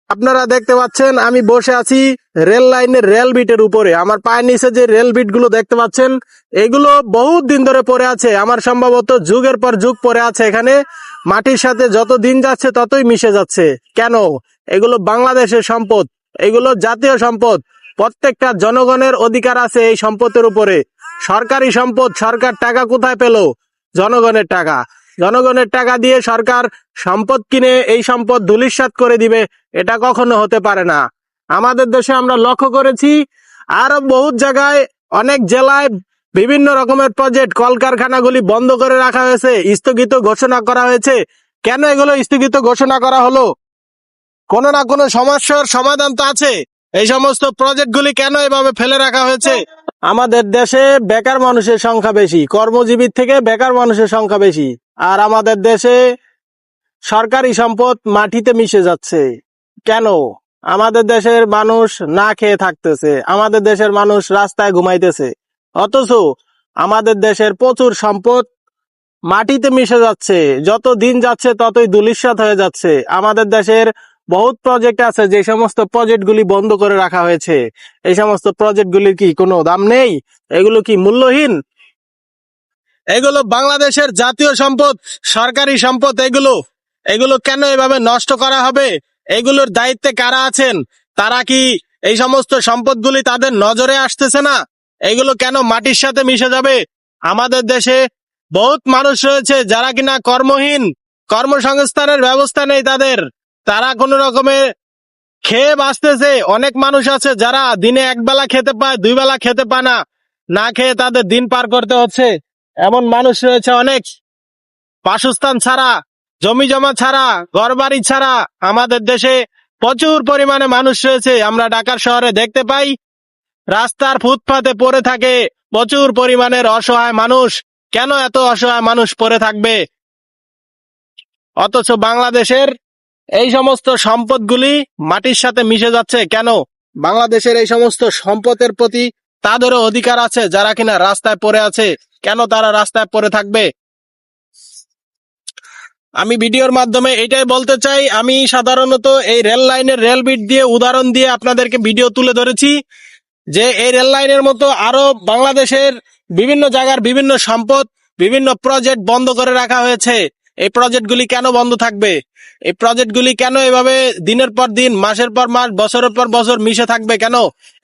আপনারা দেখতে পাচ্ছেন আমি বসে আছি রেল লাইনের রেল বিটের উপরে। আমার পায়ের নিচে যে রেল বিট গুলো দেখতে পাচ্ছেন, এগুলো বহুত দিন ধরে পড়ে আছে। আমার সম্ভবত যুগের পর যুগ পড়ে আছে এখানে। মাটির সাথে যত দিন যাচ্ছে ততই মিশে যাচ্ছে। কেন? এগুলো বাংলাদেশের সম্পদ, এগুলো জাতীয় সম্পদ। প্রত্যেকটা জনগণের অধিকার আছে এই সম্পদের উপরে। সরকারি সম্পদ, সরকার টাকা কোথায় পেল? জনগণের টাকা। জনগণের টাকা দিয়ে সরকার সম্পদ কিনে এই সম্পদ ধূলিসাৎ করে দিবে, এটা কখনো হতে পারে না। আমাদের দেশে আমরা লক্ষ্য করেছি, আরো বহুত জায়গায় অনেক জেলায় বিভিন্ন রকমের প্রজেক্ট, কলকারখানাগুলি বন্ধ করে রাখা হয়েছে, স্থগিত ঘোষণা করা হয়েছে। কেন এগুলো স্থগিত ঘোষণা করা হলো? কোনো না কোনো সমস্যার সমাধান তো আছে। এই সমস্ত প্রজেক্টগুলি কেন এভাবে ফেলে রাখা হয়েছে? আমাদের দেশে বেকার মানুষের সংখ্যা বেশি, কর্মজীবীর থেকে বেকার মানুষের সংখ্যা বেশি। আর আমাদের দেশে সরকারি সম্পদ মাটিতে মিশে যাচ্ছে। কেন? আমাদের দেশের মানুষ না খেয়ে থাকতেছে, আমাদের দেশের মানুষ রাস্তায় ঘুমাইতেছে, অথচ আমাদের দেশের প্রচুর সম্পদ মাটিতে মিশে যাচ্ছে। যত দিন যাচ্ছে ততই ধূলিসাৎ হয়ে যাচ্ছে। আমাদের দেশের বহুত প্রজেক্ট আছে, যে সমস্ত প্রজেক্টগুলি বন্ধ করে রাখা হয়েছে। এই সমস্ত প্রজেক্টগুলির কি কোনো দাম নেই? এগুলো কি মূল্যহীন? এগুলো বাংলাদেশের জাতীয় সম্পদ, সরকারি সম্পদ। এগুলো কেন এভাবে নষ্ট করা হবে? এগুলোর দায়িত্বে কারা আছেন? তারা কি এই সমস্ত সম্পদগুলি তাদের নজরে আসতেছে না? এগুলো কেন মাটির সাথে মিশে যাবে? আমাদের দেশে বহুত মানুষ রয়েছে যারা কিনা কর্মহীন, কর্মসংস্থানের ব্যবস্থা নেই তাদের। তারা কোনো রকমে খেয়ে বাঁচতেছে। অনেক মানুষ আছে যারা দিনে একবেলা খেতে পায়, দুই বেলা খেতে পায় না, না খেয়ে তাদের দিন পার করতে হচ্ছে। এমন মানুষ রয়েছে অনেক। বাসস্থান ছাড়া, জমি জমা ছাড়া, ঘরবাড়ি ছাড়া আমাদের দেশে প্রচুর পরিমাণে মানুষ রয়েছে। আমরা ঢাকার শহরে দেখতে পাই, রাস্তার ফুটপাতে পড়ে থাকে প্রচুর পরিমাণের অসহায় মানুষ। কেন এত অসহায় মানুষ পড়ে থাকবে? অথচ বাংলাদেশের এই সমস্ত সম্পদগুলি মাটির সাথে মিশে যাচ্ছে। কেন? বাংলাদেশের এই সমস্ত সম্পদের প্রতি তাদেরও অধিকার আছে, যারা কিনা রাস্তায় পড়ে আছে। কেন তারা রাস্তায় পড়ে থাকবে? আমি ভিডিওর মাধ্যমে এটাই বলতে চাই, আমি সাধারণত এই রেল লাইনের রেল বিট দিয়ে উদাহরণ দিয়ে আপনাদেরকে ভিডিও তুলে ধরেছি, যে এই রেল লাইনের মতো আরো বাংলাদেশের বিভিন্ন জায়গার বিভিন্ন সম্পদ, বিভিন্ন প্রজেক্ট বন্ধ করে রাখা হয়েছে। এই প্রজেক্টগুলি কেন বন্ধ থাকবে? এই প্রজেক্টগুলি কেন এভাবে দিনের পর দিন, মাসের পর মাস, বছরের পর বছর মিশে থাকবে? কেন?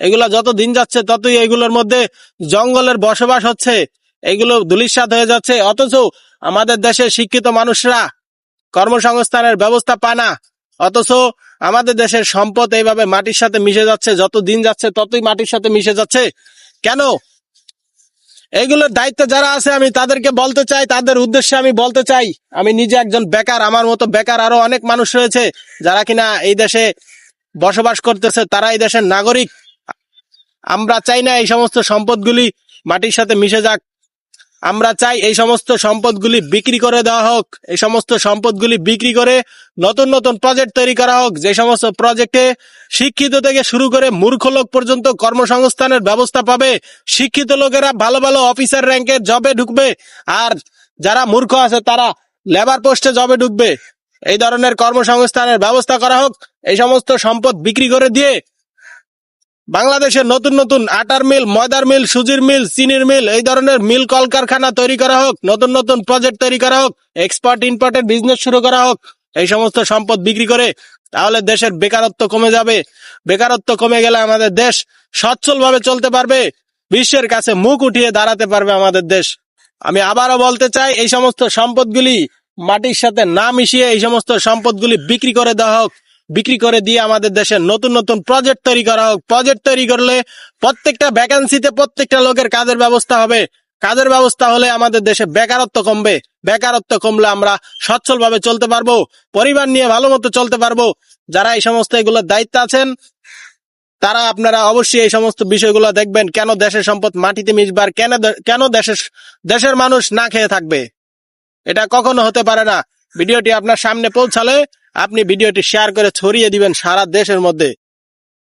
এগুলা যত দিন যাচ্ছে ততই এগুলোর মধ্যে জঙ্গলের বসবাস হচ্ছে, এগুলো ধূলিসাৎ হয়ে যাচ্ছে। অথচ আমাদের দেশের শিক্ষিত মানুষরা কর্মসংস্থানের ব্যবস্থা পায় না। অথচ আমাদের দেশের সম্পদ এইভাবে মাটির সাথে মিশে যাচ্ছে, যত দিন যাচ্ছে ততই মাটির সাথে মিশে যাচ্ছে। কেন? এগুলোর দায়িত্ব যারা আছে আমি তাদেরকে বলতে চাই, তাদের উদ্দেশ্যে আমি বলতে চাই, আমি নিজে একজন বেকার, আমার মতো বেকার আরো অনেক মানুষ রয়েছে যারা কিনা এই দেশে বসবাস করতেছে, তারা এই দেশের নাগরিক। আমরা চাই না এই সমস্ত সম্পদগুলি মাটির সাথে মিশে যাক। আমরা চাই এই সমস্ত সম্পদগুলি বিক্রি করে দেওয়া হোক। এই সমস্ত সম্পদগুলি বিক্রি করে নতুন নতুন প্রজেক্ট তৈরি করা হোক, যে সমস্ত প্রজেক্টে শিক্ষিত থেকে শুরু করে মূর্খ লোক পর্যন্ত কর্মসংস্থানের ব্যবস্থা পাবে। শিক্ষিত লোকেরা ভালো ভালো অফিসার র্যাঙ্কের জবে ঢুকবে, আর যারা মূর্খ আছে তারা লেবার পোস্টে জবে ঢুকবে। এই ধরনের কর্মসংস্থানের ব্যবস্থা করা হোক। এই সমস্ত সম্পদ বিক্রি করে দিয়ে বাংলাদেশের নতুন নতুন আটার মিল, ময়দার মিল, সুজির মিল, চিনির মিল, এই ধরনের মিল কলকারখানা তৈরি করা হোক, নতুন নতুন প্রজেক্ট তৈরি করা হোক, এক্সপোর্ট ইম্পোর্টের বিজনেস শুরু করা হোক এই সমস্ত সম্পদ বিক্রি করে। তাহলে দেশের বেকারত্ব কমে যাবে। বেকারত্ব কমে গেলে আমাদের দেশ সচ্ছল ভাবে চলতে পারবে, বিশ্বের কাছে মুখ উঠিয়ে দাঁড়াতে পারবে আমাদের দেশ। আমি আবারও বলতে চাই, এই সমস্ত সম্পদগুলি মাটির সাথে না মিশিয়ে এই সমস্ত সম্পদগুলি বিক্রি করে দেওয়া হোক। বিক্রি করে দিয়ে আমাদের দেশে নতুন নতুন প্রজেক্ট তৈরি করা হোক। প্রজেক্ট তৈরি করলে প্রত্যেকটা ভ্যাকান্সিতে প্রত্যেকটা লোকের কাজের ব্যবস্থা হবে। কাজের ব্যবস্থা হলে আমাদের দেশে বেকারত্ব কমবে। বেকারত্ব কমলে আমরা সচ্ছল ভাবে চলতে পারবো, পরিবার নিয়ে ভালো মতো চলতে পারবো। যারা এই সমস্ত এগুলোর দায়িত্ব আছেন, তারা আপনারা অবশ্যই এই সমস্ত বিষয়গুলো দেখবেন। কেন দেশের সম্পদ মাটিতে মিশবার, কেন দেশের মানুষ না খেয়ে থাকবে? এটা কখনো হতে পারে না। ভিডিওটি আপনার সামনে পৌঁছালে আপনি ভিডিওটি শেয়ার করে ছড়িয়ে দিবেন সারা দেশের মধ্যে।